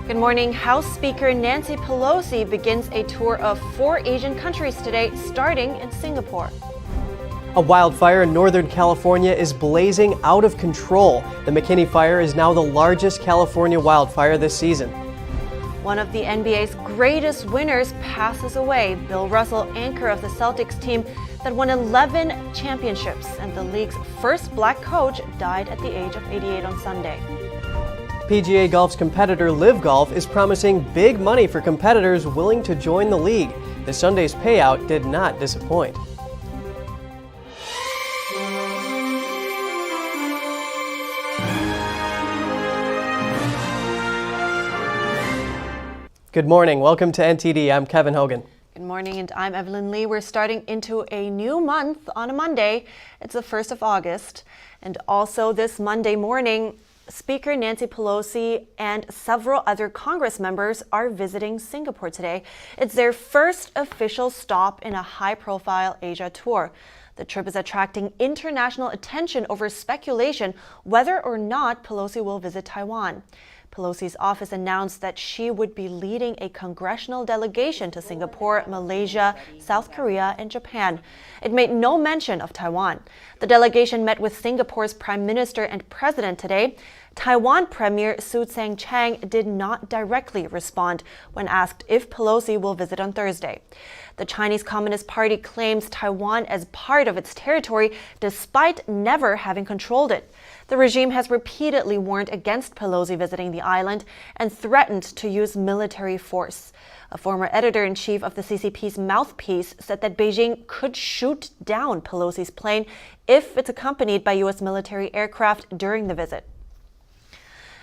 Good morning. House Speaker Nancy Pelosi begins a tour of 4 Asian countries today, starting in Singapore. A wildfire in Northern California is blazing out of control. The McKinney fire is now the largest California wildfire this season. One of the NBA's greatest winners passes away. Bill Russell, anchor of the Celtics team that won 11 championships, and the league's first black coach, died at the age of 88 on Sunday. PGA Golf's competitor Live Golf is promising big money for competitors willing to join the league. The Sunday's payout did not disappoint. Good morning. Welcome to NTD. I'm Kevin Hogan. Good morning, and I'm Evelyn Lee. We're starting into a new month on a Monday. It's the 1st of August. And also this Monday morning, Speaker Nancy Pelosi and several other Congress members are visiting Singapore today. It's their first official stop in a high-profile Asia tour. The trip is attracting international attention over speculation whether or not Pelosi will visit Taiwan. Pelosi's office announced that she would be leading a congressional delegation to Singapore, Malaysia, South Korea, and Japan. It made no mention of Taiwan. The delegation met with Singapore's Prime Minister and President today. Taiwan Premier Su Tseng-chang did not directly respond when asked if Pelosi will visit on Thursday. The Chinese Communist Party claims Taiwan as part of its territory despite never having controlled it. The regime has repeatedly warned against Pelosi visiting the island and threatened to use military force. A former editor-in-chief of the CCP's Mouthpiece said that Beijing could shoot down Pelosi's plane if it's accompanied by U.S. military aircraft during the visit.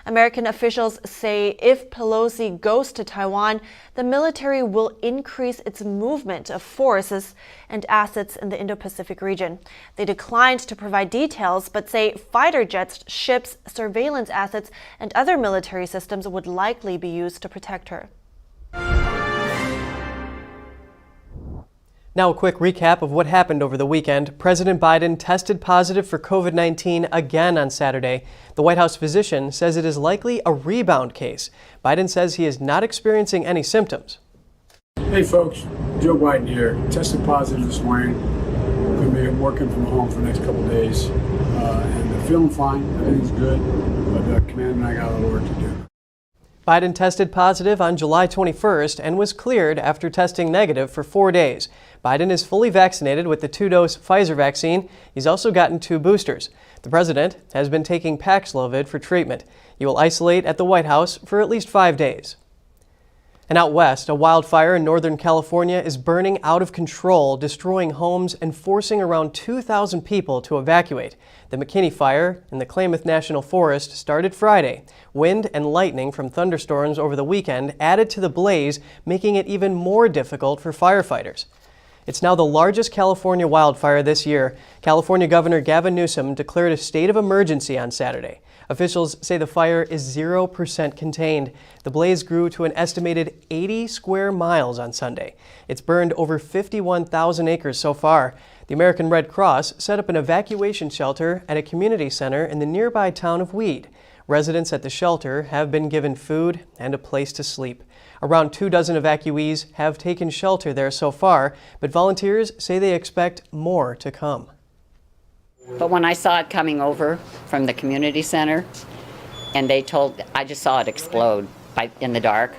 American officials say if Pelosi goes to Taiwan, the military will increase its movement of forces and assets in the Indo-Pacific region. They declined to provide details, but say fighter jets, ships, surveillance assets, and other military systems would likely be used to protect her. Now a quick recap of what happened over the weekend. President Biden tested positive for COVID-19 again on Saturday. The White House physician says it is likely a rebound case. Biden says he is not experiencing any symptoms. Hey folks, Joe Biden here. Tested positive this morning. Going to be working from home for the next couple of days. And I'm feeling fine. Everything's good. But Command and I got a little work to do. Biden tested positive on July 21st and was cleared after testing negative for 4 days. Biden is fully vaccinated with the 2-dose Pfizer vaccine. He's also gotten 2 boosters. The president has been taking Paxlovid for treatment. He will isolate at the White House for at least 5 days. And out west, a wildfire in Northern California is burning out of control, destroying homes and forcing around 2,000 people to evacuate. The McKinney fire in the Klamath National Forest started Friday. Wind and lightning from thunderstorms over the weekend added to the blaze, making it even more difficult for firefighters. It's now the largest California wildfire this year. California Governor Gavin Newsom declared a state of emergency on Saturday. Officials say the fire is 0% contained. The blaze grew to an estimated 80 square miles on Sunday. It's burned over 51,000 acres so far. The American Red Cross set up an evacuation shelter at a community center in the nearby town of Weed. Residents at the shelter have been given food and a place to sleep. Around 24 evacuees have taken shelter there so far, but volunteers say they expect more to come. But when I saw it coming over from the community center, and I just saw it explode in the dark,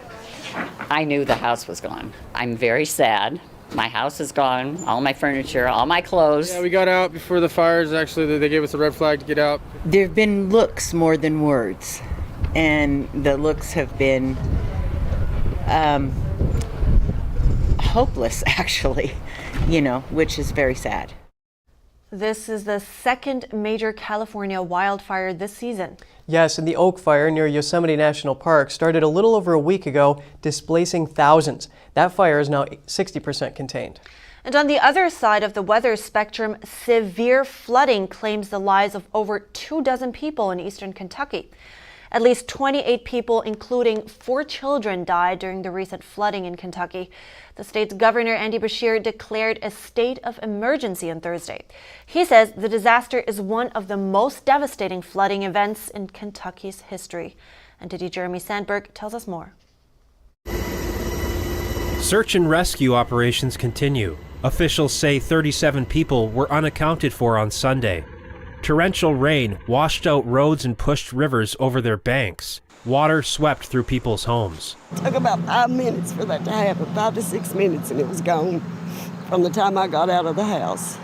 I knew the house was gone. I'm very sad. My house is gone, all my furniture, all my clothes. Yeah, we got out before the fires. Actually, they gave us a red flag to get out. There have been looks more than words, and the looks have been hopeless, actually, which is very sad. This is the second major California wildfire this season. Yes, and the Oak Fire near Yosemite National Park started a little over a week ago, displacing thousands. That fire is now 60% contained. And on the other side of the weather spectrum, severe flooding claims the lives of over 24 people in eastern Kentucky. At least 28 people, including 4 children, died during the recent flooding in Kentucky. The state's governor, Andy Beshear, declared a state of emergency on Thursday. He says the disaster is one of the most devastating flooding events in Kentucky's history. NTD Jeremy Sandberg tells us more. Search and rescue operations continue. Officials say 37 people were unaccounted for on Sunday. Torrential rain washed out roads and pushed rivers over their banks. Water swept through people's homes. It took about 5 minutes for that to happen, 5 to 6 minutes, and it was gone from the time I got out of the house.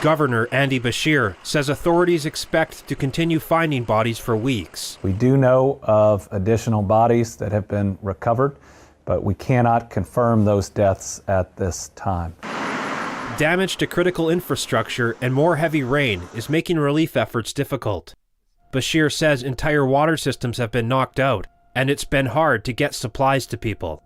Governor Andy Bashir says authorities expect to continue finding bodies for weeks. We do know of additional bodies that have been recovered, but we cannot confirm those deaths at this time. Damage to critical infrastructure and more heavy rain is making relief efforts difficult. Bashir says entire water systems have been knocked out, and it's been hard to get supplies to people.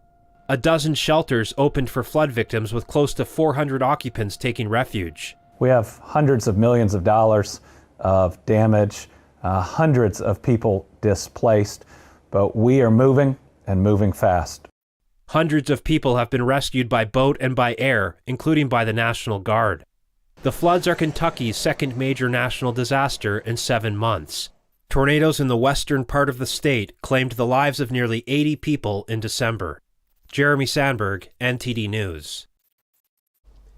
A dozen shelters opened for flood victims with close to 400 occupants taking refuge. We have hundreds of millions of dollars of damage, hundreds of people displaced, but we are moving and moving fast. Hundreds of people have been rescued by boat and by air, including by the National Guard. The floods are Kentucky's second major national disaster in 7 months. Tornadoes in the western part of the state claimed the lives of nearly 80 people in December. Jeremy Sandberg, NTD News.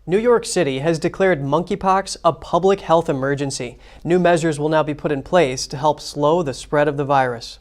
New York City has declared monkeypox a public health emergency. New measures will now be put in place to help slow the spread of the virus.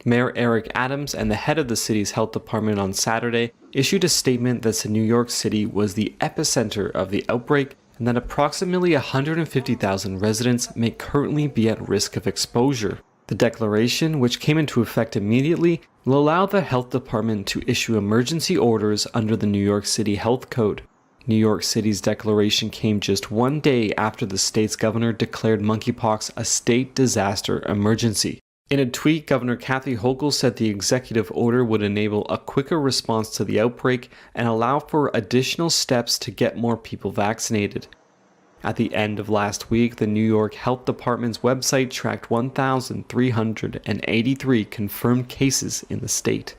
Mayor Eric Adams and the head of the city's health department on Saturday issued a statement that said New York City was the epicenter of the outbreak and that approximately 150,000 residents may currently be at risk of exposure. The declaration, which came into effect immediately, will allow the health department to issue emergency orders under the New York City Health Code. New York City's declaration came just 1 day after the state's governor declared monkeypox a state disaster emergency. In a tweet, Governor Kathy Hochul said the executive order would enable a quicker response to the outbreak and allow for additional steps to get more people vaccinated. At the end of last week, the New York Health Department's website tracked 1,383 confirmed cases in the state.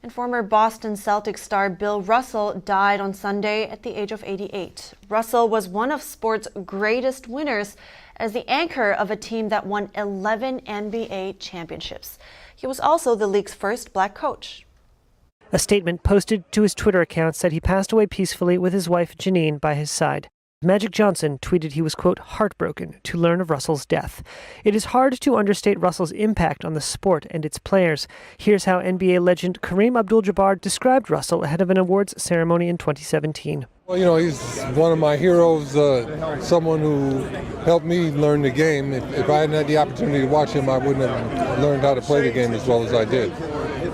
And former Boston Celtics star Bill Russell died on Sunday at the age of 88. Russell was one of sport's greatest winners as the anchor of a team that won 11 NBA championships. He was also the league's first black coach. A statement posted to his Twitter account said he passed away peacefully with his wife Janine by his side. Magic Johnson tweeted he was, quote, heartbroken to learn of Russell's death. It is hard to understate Russell's impact on the sport and its players. Here's how NBA legend Kareem Abdul-Jabbar described Russell ahead of an awards ceremony in 2017. Well, you know, he's one of my heroes, someone who helped me learn the game. If I hadn't had the opportunity to watch him, I wouldn't have learned how to play the game as well as I did.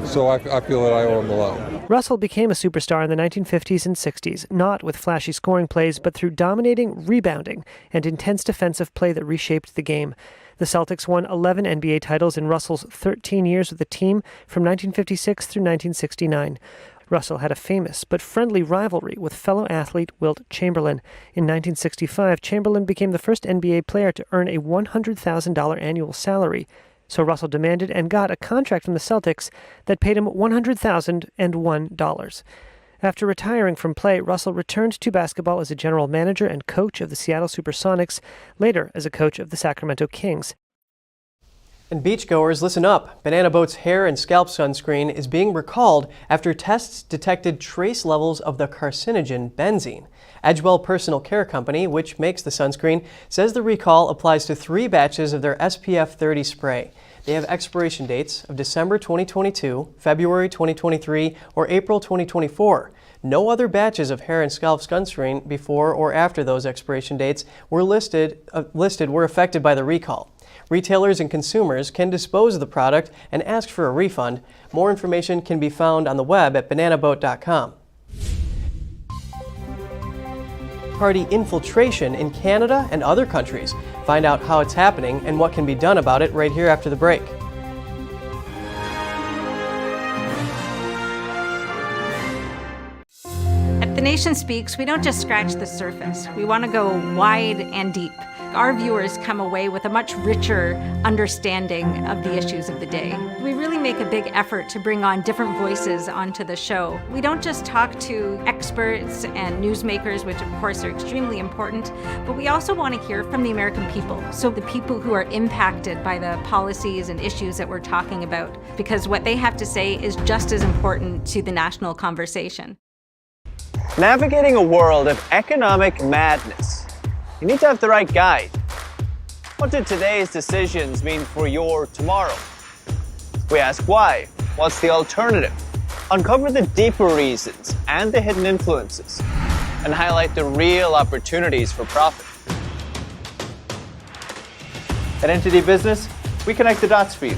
So I feel that I owe him a lot. Russell became a superstar in the 1950s and 60s, not with flashy scoring plays, but through dominating rebounding and intense defensive play that reshaped the game. The Celtics won 11 NBA titles in Russell's 13 years with the team from 1956 through 1969. Russell had a famous but friendly rivalry with fellow athlete Wilt Chamberlain. In 1965, Chamberlain became the first NBA player to earn a $100,000 annual salary. So Russell demanded and got a contract from the Celtics that paid him $100,001. After retiring from play, Russell returned to basketball as a general manager and coach of the Seattle Supersonics, later as a coach of the Sacramento Kings. And beachgoers, listen up. Banana Boat's hair and scalp sunscreen is being recalled after tests detected trace levels of the carcinogen benzene. Edgewell Personal Care Company, which makes the sunscreen, says the recall applies to 3 batches of their SPF 30 spray. They have expiration dates of December 2022, February 2023, or April 2024. No other batches of hair and scalp sunscreen before or after those expiration dates were were affected by the recall. Retailers and consumers can dispose of the product and ask for a refund. More information can be found on the web at bananaboat.com. Party infiltration in Canada and other countries. Find out how it's happening and what can be done about it right here after the break. At The Nation Speaks, we don't just scratch the surface. We want to go wide and deep. our viewers come away with a much richer understanding of the issues of the day. We really make a big effort to bring on different voices onto the show. We don't just talk to experts and newsmakers, which of course are extremely important, but we also want to hear from the American people. So the people who are impacted by the policies and issues that we're talking about, because what they have to say is just as important to the national conversation. Navigating a world of economic madness, you need to have the right guide. What do today's decisions mean for your tomorrow? We ask why. What's the alternative? Uncover the deeper reasons and the hidden influences, and highlight the real opportunities for profit. At NTD Business, we connect the dots for you.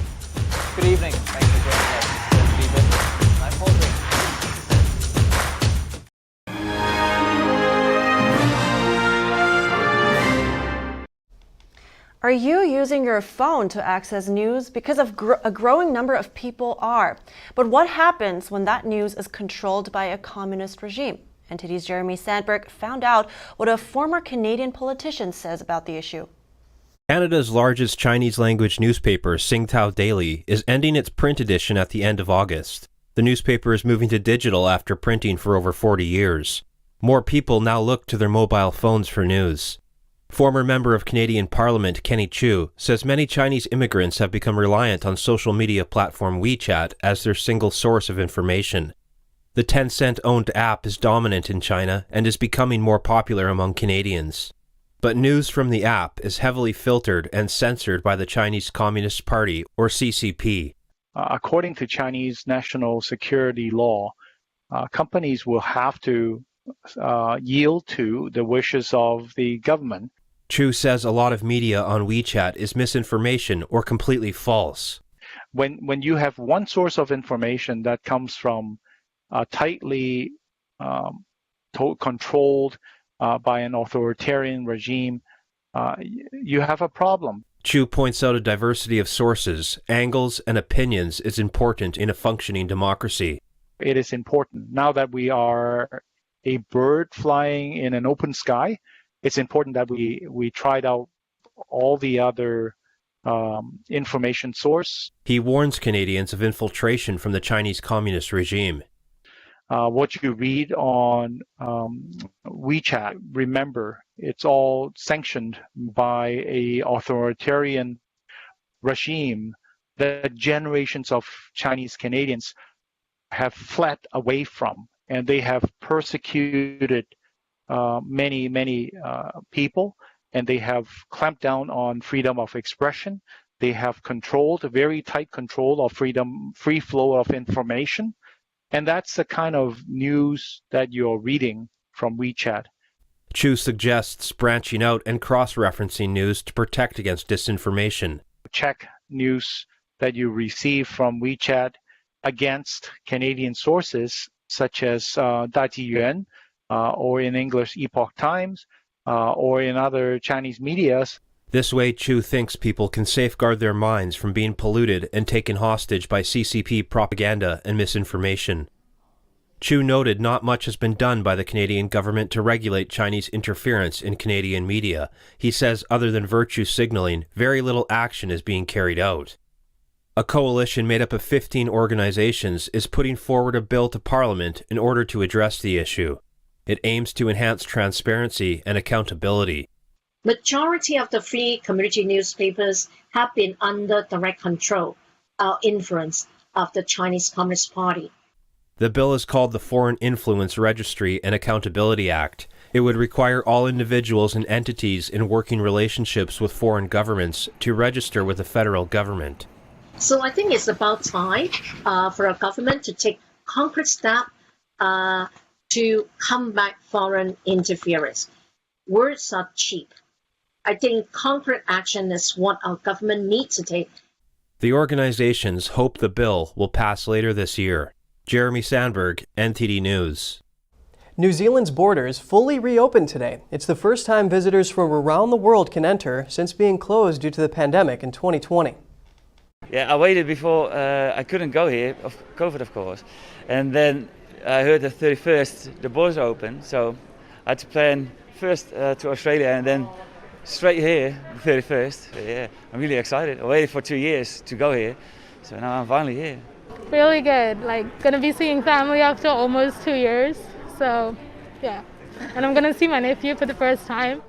Good evening. Thanks for joining us. NTD Business. I'm Paul Green. Are you using your phone to access news? Because a growing number of people are. But what happens when that news is controlled by a communist regime? NTD's Jeremy Sandberg found out what a former Canadian politician says about the issue. Canada's largest Chinese-language newspaper, Singtao Daily, is ending its print edition at the end of August. The newspaper is moving to digital after printing for over 40 years. More people now look to their mobile phones for news. Former member of Canadian Parliament Kenny Chu says many Chinese immigrants have become reliant on social media platform WeChat as their single source of information. The Tencent-owned app is dominant in China and is becoming more popular among Canadians. But news from the app is heavily filtered and censored by the Chinese Communist Party, or CCP. According to Chinese national security law, companies will have to yield to the wishes of the government. Chu says a lot of media on WeChat is misinformation or completely false. When you have one source of information that comes from tightly controlled by an authoritarian regime, you have a problem. Chu points out a diversity of sources, angles, and opinions is important in a functioning democracy. It is important. Now that we are a bird flying in an open sky, it's important that we tried out all the other information source. He warns Canadians of infiltration from the Chinese Communist regime. What you read on WeChat, remember, it's all sanctioned by an authoritarian regime that generations of Chinese Canadians have fled away from, and they have persecuted many people, and they have clamped down on freedom of expression. They have controlled, a very tight control of free flow of information. And that's the kind of news that you're reading from WeChat. Chu suggests branching out and cross-referencing news to protect against disinformation. Check news that you receive from WeChat against Canadian sources such as Daijiyuan, or in English Epoch Times, or in other Chinese medias. This way, Chu thinks people can safeguard their minds from being polluted and taken hostage by CCP propaganda and misinformation. Chu noted not much has been done by the Canadian government to regulate Chinese interference in Canadian media. He says other than virtue signaling, very little action is being carried out. A coalition made up of 15 organizations is putting forward a bill to Parliament in order to address the issue. It aims to enhance transparency and accountability. Majority of the free community newspapers have been under direct control or influence of the Chinese Communist Party. The bill is called the Foreign Influence Registry and Accountability Act. It would require all individuals and entities in working relationships with foreign governments to register with the federal government. So I think it's about time for a government to take concrete steps to combat foreign interference. Words are cheap. I think concrete action is what our government needs to take. The organizations hope the bill will pass later this year. Jeremy Sandberg, NTD News. New Zealand's borders fully reopened today. It's the first time visitors from around the world can enter since being closed due to the pandemic in 2020. Yeah, I waited before I couldn't go here, of COVID of course. And then I heard the 31st the borders are open, so I had to plan first to Australia and then straight here, the 31st. Yeah, I'm really excited. I waited for 2 years to go here, so now I'm finally here. Really good. Like, gonna be seeing family after almost 2 years. So, yeah. And I'm gonna see my nephew for the first time.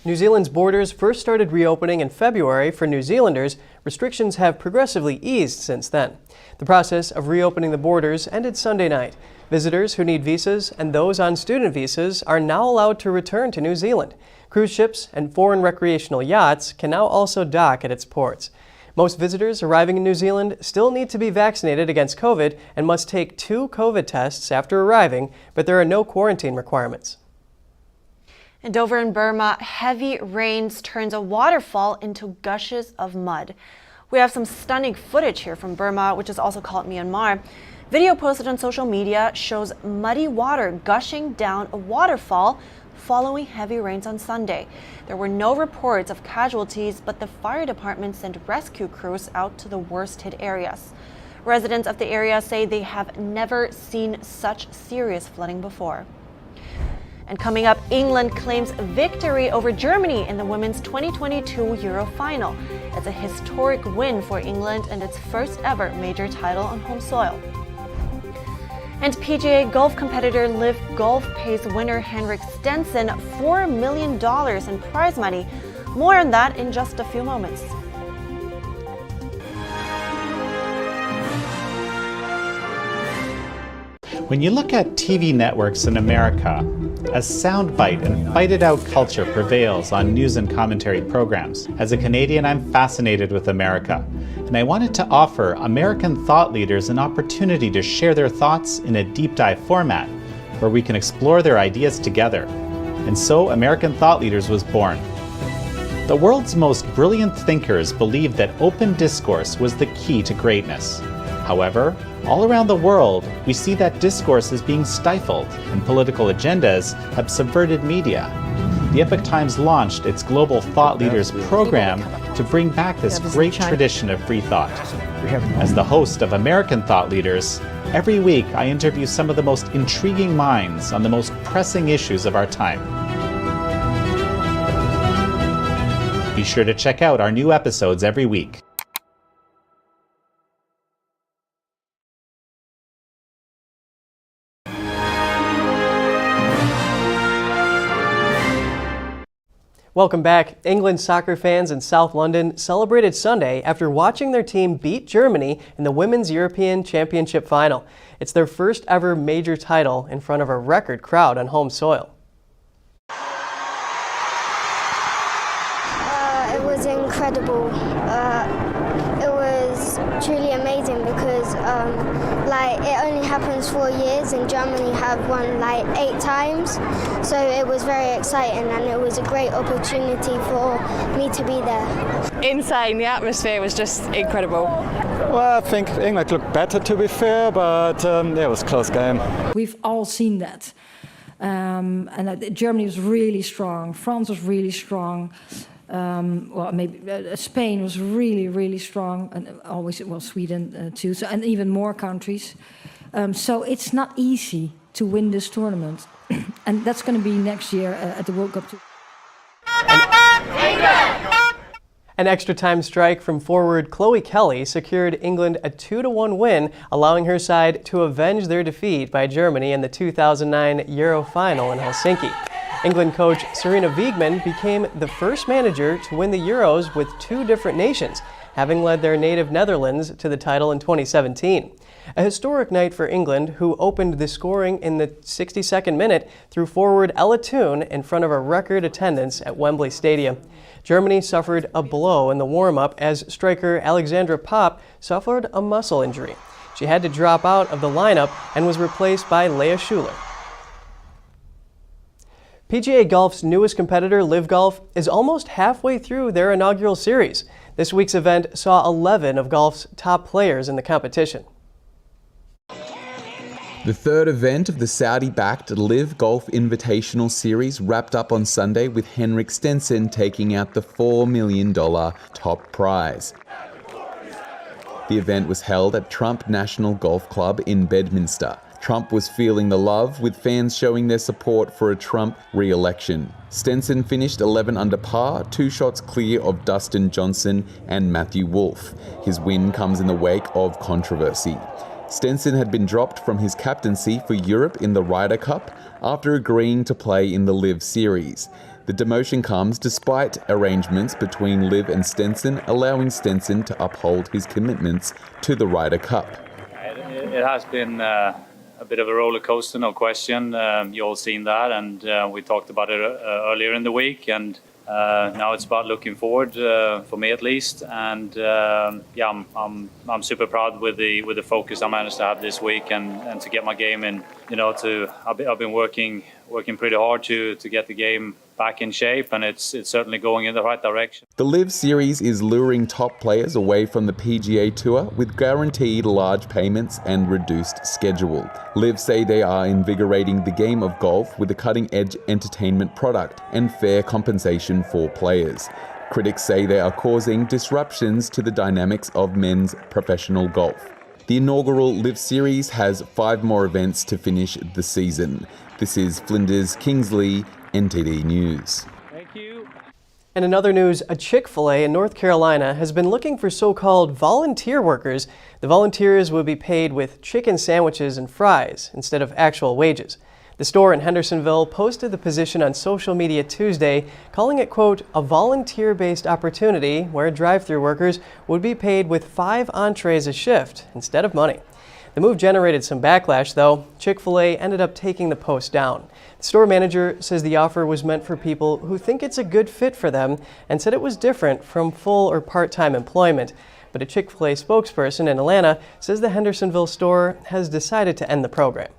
New Zealand's borders first started reopening in February for New Zealanders. Restrictions have progressively eased since then. The process of reopening the borders ended Sunday night. Visitors who need visas and those on student visas are now allowed to return to New Zealand. Cruise ships and foreign recreational yachts can now also dock at its ports. Most visitors arriving in New Zealand still need to be vaccinated against COVID and must take 2 COVID tests after arriving, but there are no quarantine requirements. And over in Burma, heavy rains turns a waterfall into gushes of mud. We have some stunning footage here from Burma, which is also called Myanmar. Video posted on social media shows muddy water gushing down a waterfall following heavy rains on Sunday. There were no reports of casualties, but the fire department sent rescue crews out to the worst-hit areas. Residents of the area say they have never seen such serious flooding before. And coming up, England claims victory over Germany in the women's 2022 Euro final. It's a historic win for England and its first ever major title on home soil. And PGA golf competitor Liv Golf pays winner Henrik Stenson $4 million in prize money. More on that in just a few moments. When you look at TV networks in America, a soundbite and fight-it-out culture prevails on news and commentary programs. As a Canadian, I'm fascinated with America, and I wanted to offer American thought leaders an opportunity to share their thoughts in a deep dive format, where we can explore their ideas together. And so American Thought Leaders was born. The world's most brilliant thinkers believed that open discourse was the key to greatness. However, all around the world, we see that discourse is being stifled and political agendas have subverted media. The Epoch Times launched its Global Thought Leaders program to bring back this great tradition of free thought. As the host of American Thought Leaders, every week I interview some of the most intriguing minds on the most pressing issues of our time. Be sure to check out our new episodes every week. Welcome back. England soccer fans in South London celebrated Sunday after watching their team beat Germany in the Women's European Championship final. It's their first ever major title in front of a record crowd on home soil. It was incredible. It was truly amazing because it only happens 4 years and Germany have won 8 times. So it was very exciting and it was a great opportunity for me to be there. Insane, the atmosphere was just incredible. Well, I think England looked better, to be fair, but it was a close game. We've all seen that. Germany was really strong, France was really strong. Spain was really, really strong, and always Sweden too. So, and even more countries. So it's not easy to win this tournament, and that's going to be next year at the World Cup too. An extra time strike from forward Chloe Kelly secured England a 2-1 win, allowing her side to avenge their defeat by Germany in the 2009 Euro final in Helsinki. England coach Sarina Wiegman became the first manager to win the Euros with 2 different nations, having led their native Netherlands to the title in 2017. A historic night for England, who opened the scoring in the 62nd minute through forward Ella Toone in front of a record attendance at Wembley Stadium. Germany suffered a blow in the warm-up as striker Alexandra Popp suffered a muscle injury. She had to drop out of the lineup and was replaced by Leah Schuler. PGA Golf's newest competitor, Liv Golf, is almost halfway through their inaugural series. This week's event saw 11 of golf's top players in the competition. The third event of the Saudi-backed Liv Golf Invitational Series wrapped up on Sunday with Henrik Stenson taking out the $4 million top prize. The event was held at Trump National Golf Club in Bedminster. Trump was feeling the love, with fans showing their support for a Trump re-election. Stenson finished 11 under par, 2 shots clear of Dustin Johnson and Matthew Wolff. His win comes in the wake of controversy. Stenson had been dropped from his captaincy for Europe in the Ryder Cup after agreeing to play in the LIV Series. The demotion comes despite arrangements between LIV and Stenson, allowing Stenson to uphold his commitments to the Ryder Cup. It has been a bit of a roller coaster, no question. You all seen that, and we talked about it earlier in the week. And now it's about looking forward, for me at least. And yeah, I'm super proud with the focus I managed to have this week, and to get my game in. You know, I've been working pretty hard to get the game back in shape, and it's certainly going in the right direction. The LIV Series is luring top players away from the PGA Tour with guaranteed large payments and reduced schedule. LIV say they are invigorating the game of golf with a cutting-edge entertainment product and fair compensation for players. Critics say they are causing disruptions to the dynamics of men's professional golf. The inaugural LIV Series has 5 more events to finish the season. This is Flinders Kingsley, NTD News. Thank you. And in other news, a Chick-fil-A in North Carolina has been looking for so-called volunteer workers. The volunteers will be paid with chicken sandwiches and fries instead of actual wages. The store in Hendersonville posted the position on social media Tuesday, calling it, quote, a volunteer-based opportunity where drive-thru workers would be paid with 5 entrees a shift instead of money. The move generated some backlash, though. Chick-fil-A ended up taking the post down. The store manager says the offer was meant for people who think it's a good fit for them and said it was different from full or part-time employment. But a Chick-fil-A spokesperson in Atlanta says the Hendersonville store has decided to end the program.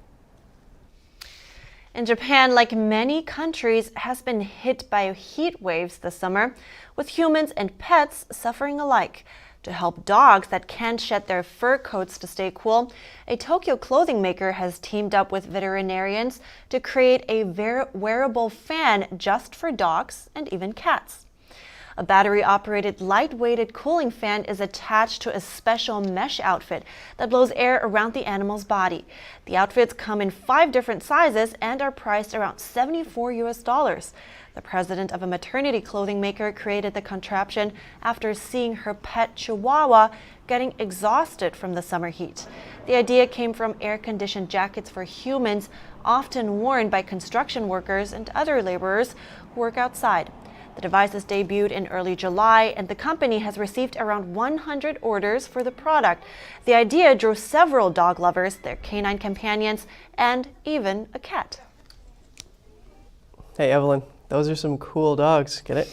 And Japan, like many countries, has been hit by heat waves this summer, with humans and pets suffering alike. To help dogs that can't shed their fur coats to stay cool, a Tokyo clothing maker has teamed up with veterinarians to create a wearable fan just for dogs and even cats. A battery-operated, light-weighted cooling fan is attached to a special mesh outfit that blows air around the animal's body. The outfits come in 5 different sizes and are priced around $74. The president of a maternity clothing maker created the contraption after seeing her pet Chihuahua getting exhausted from the summer heat. The idea came from air-conditioned jackets for humans, often worn by construction workers and other laborers who work outside. The devices debuted in early July, and the company has received around 100 orders for the product. The idea drew several dog lovers, their canine companions, and even a cat. Hey, Evelyn, those are some cool dogs. Get it?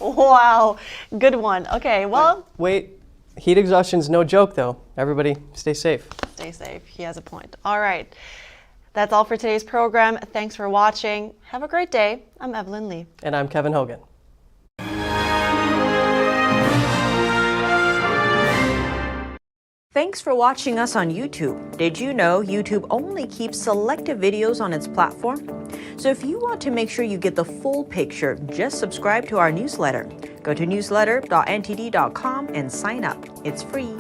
Wow, good one. Okay, well. Wait, heat exhaustion's no joke, though. Everybody, stay safe. Stay safe. He has a point. All right. That's all for today's program. Thanks for watching. Have a great day. I'm Evelyn Lee. And I'm Kevin Hogan. Thanks for watching us on YouTube. Did you know YouTube only keeps selected videos on its platform? So if you want to make sure you get the full picture, just subscribe to our newsletter. Go to newsletter.ntd.com and sign up. It's free.